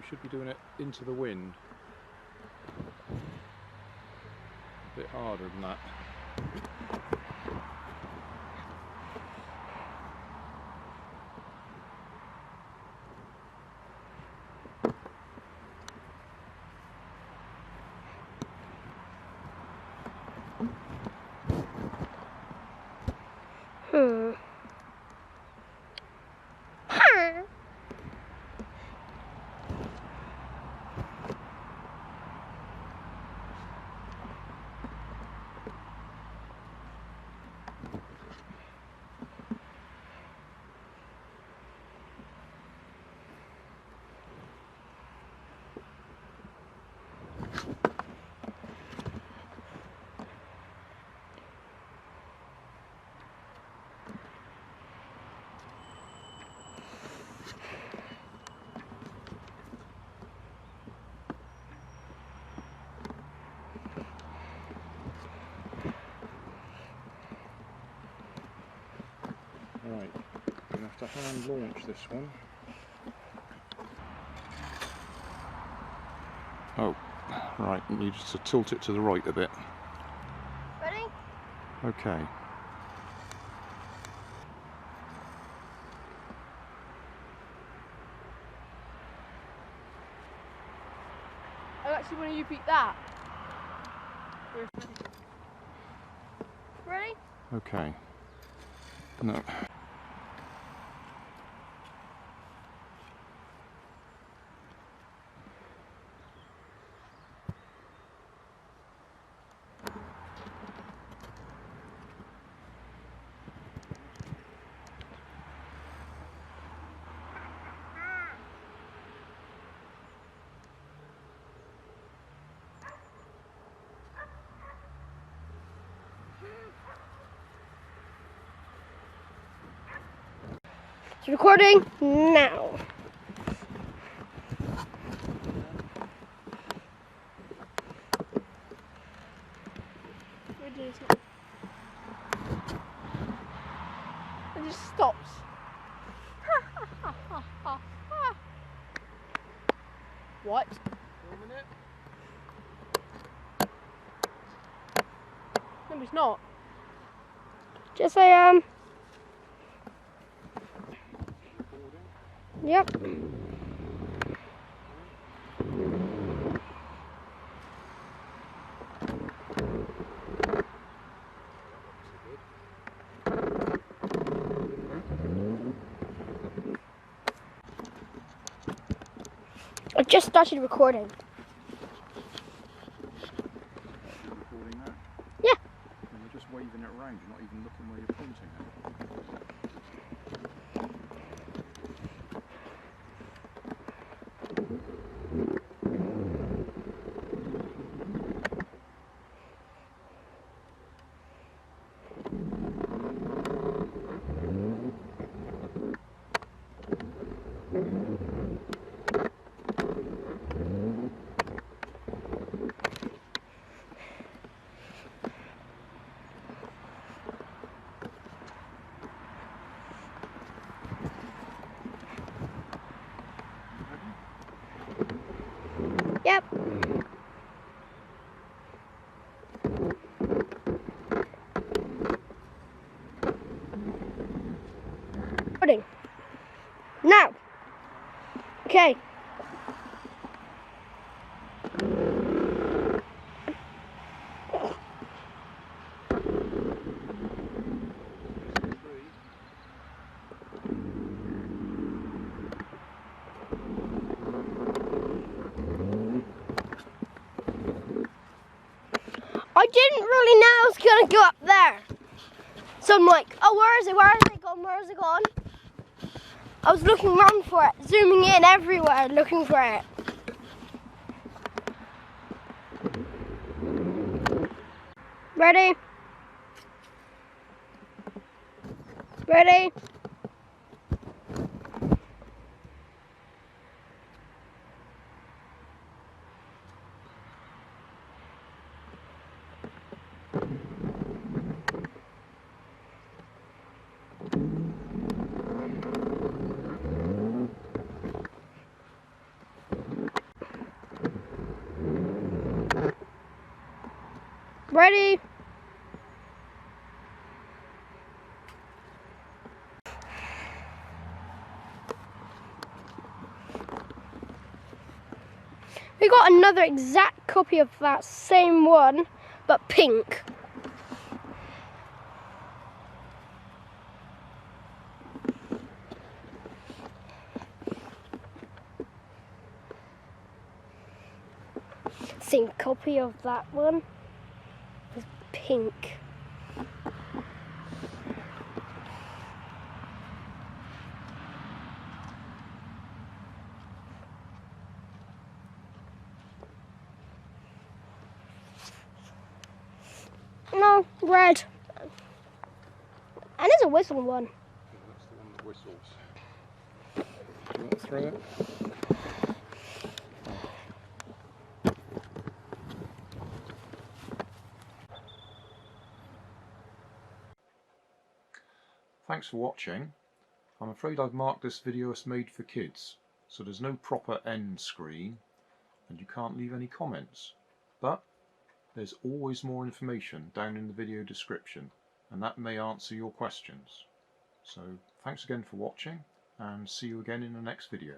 we should be doing it into the wind. A bit harder than that. Right, I'm going to have to hand launch this one. Oh, right, you just to tilt it to the right a bit. Ready? Okay. I actually want you to beat that. Ready? Okay. No. It's recording now. It just stops. What? No, it's not. Just I am. Yep. I just started recording. You're recording now? Yeah. And you're just waving it around, you're not even looking where you're pointing at. Yep. Recording. Now. Okay. I didn't really know I was gonna go up there. So I'm like, oh, where is it? Where is it gone? Where is it gone? I was looking around for it, zooming in everywhere, looking for it. Ready? Ready? Ready? We got another exact copy of that same one, but pink. Same copy of that one with pink. No, red. And there's a whistle one. That's the one that whistles. Do you want to throw it? Thanks for watching. I'm afraid I've marked this video as made for kids, so there's no proper end screen and you can't leave any comments. But there's always more information down in the video description, and that may answer your questions. So thanks again for watching, and see you again in the next video.